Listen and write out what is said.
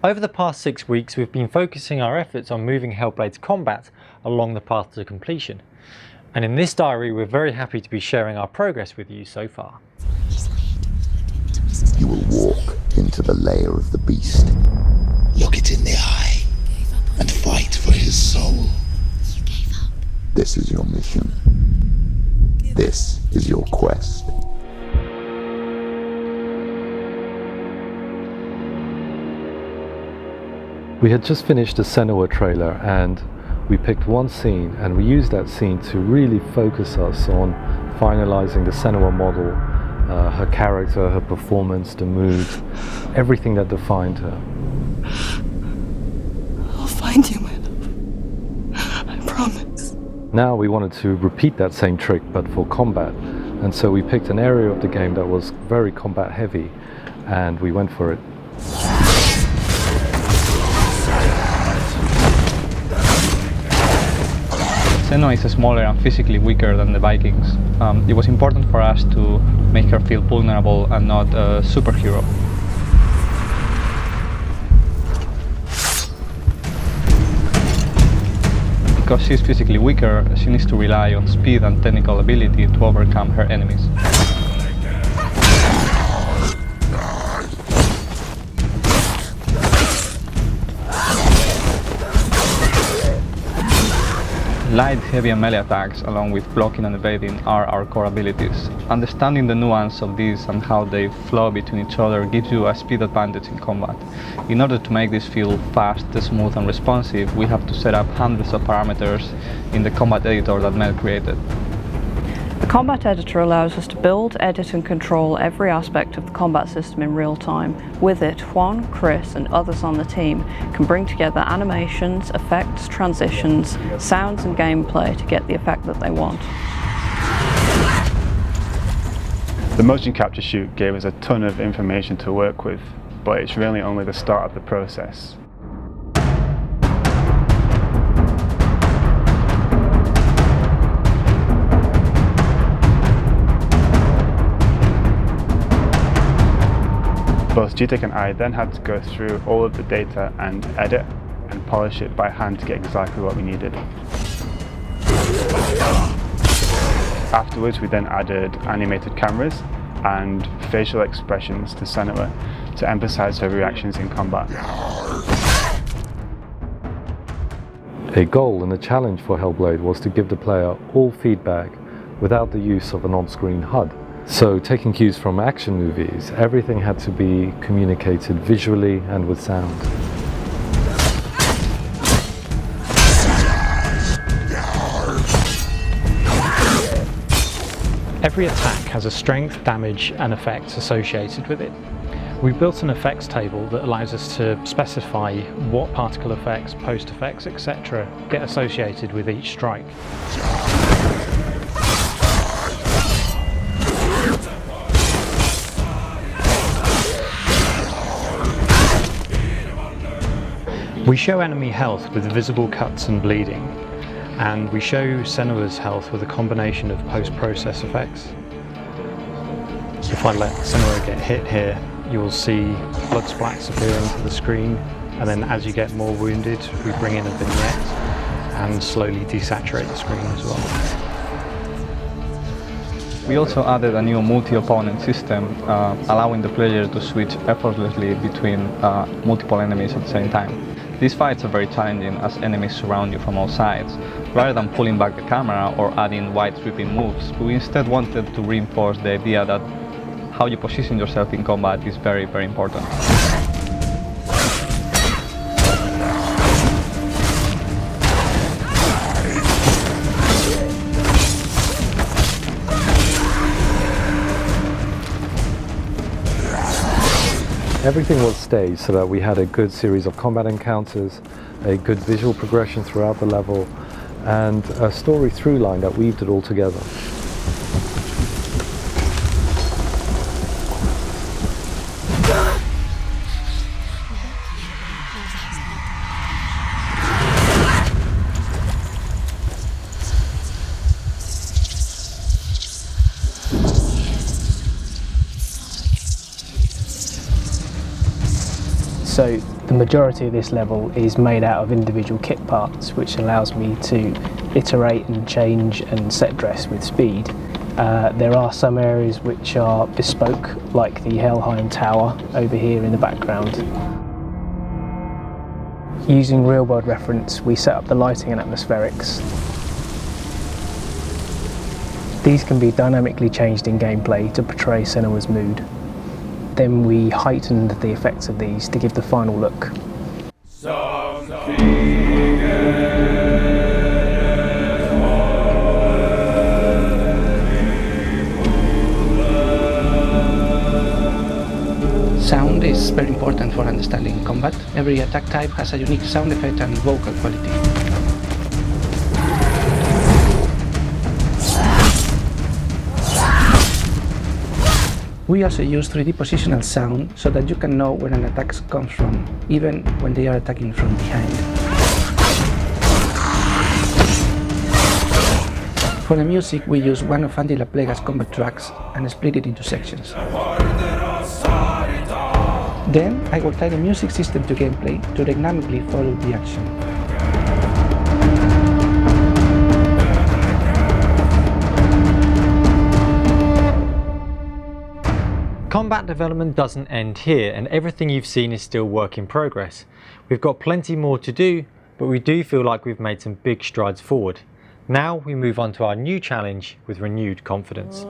Over the past 6 weeks, we've been focusing our efforts on moving Hellblade's combat along the path to completion. And in this diary, we're very happy to be sharing our progress with you so far. You will walk into the lair of the beast. Look it in the eye and fight for his soul. This is your mission. This is your quest. We had just finished the Senua trailer and we picked one scene and we used that scene to really focus us on finalizing the Senua model, her character, her performance, the mood, everything that defined her. I'll find you, my love. I promise. Now we wanted to repeat that same trick but for combat, and so we picked an area of the game that was very combat heavy and we went for it. Senua is smaller and physically weaker than the Vikings. It was important for us to make her feel vulnerable and not a superhero. Because she's physically weaker, she needs to rely on speed and technical ability to overcome her enemies. Light, heavy and melee attacks, along with blocking and evading, are our core abilities. Understanding the nuance of these and how they flow between each other gives you a speed advantage in combat. In order to make this feel fast, smooth and responsive, we have to set up hundreds of parameters in the combat editor that Mel created. The combat editor allows us to build, edit and control every aspect of the combat system in real time. With it, Juan, Chris and others on the team can bring together animations, effects, transitions, sounds and gameplay to get the effect that they want. The motion capture shoot gave us a ton of information to work with, but it's really only the start of the process. Both GTEC and I then had to go through all of the data and edit and polish it by hand to get exactly what we needed. Afterwards, we then added animated cameras and facial expressions to Senua to emphasize her reactions in combat. A goal and a challenge for Hellblade was to give the player all feedback without the use of an on-screen HUD. So, taking cues from action movies, everything had to be communicated visually and with sound. Every attack has a strength, damage and effects associated with it. We built an effects table that allows us to specify what particle effects, post effects, etc. get associated with each strike. We show enemy health with visible cuts and bleeding, and we show Senua's health with a combination of post-process effects. If I let Senua get hit here, you will see blood splats appear onto the screen, and then as you get more wounded, we bring in a vignette and slowly desaturate the screen as well. We also added a new multi-opponent system, allowing the player to switch effortlessly between multiple enemies at the same time. These fights are very challenging as enemies surround you from all sides. Rather than pulling back the camera or adding wide sweeping moves, we instead wanted to reinforce the idea that how you position yourself in combat is very, very important. Everything was staged so that we had a good series of combat encounters, a good visual progression throughout the level, and a story through line that weaved it all together. So The majority of this level is made out of individual kit parts, which allows me to iterate and change and set dress with speed. There are some areas which are bespoke, like the Helheim Tower over here in the background. Using real-world reference, we set up the lighting and atmospherics. These can be dynamically changed in gameplay to portray Senua's mood. Then we heightened the effects of these to give the final look. Sound is very important for understanding combat. Every attack type has a unique sound effect and vocal quality. We also use 3D positional sound so that you can know where an attack comes from, even when they are attacking from behind. For the music, we use one of Andy LaPlega's combat tracks and split it into sections. Then, I will tie the music system to gameplay to dynamically follow the action. Combat development doesn't end here, and everything you've seen is still work in progress. We've got plenty more to do, but we do feel like we've made some big strides forward. Now we move on to our new challenge with renewed confidence.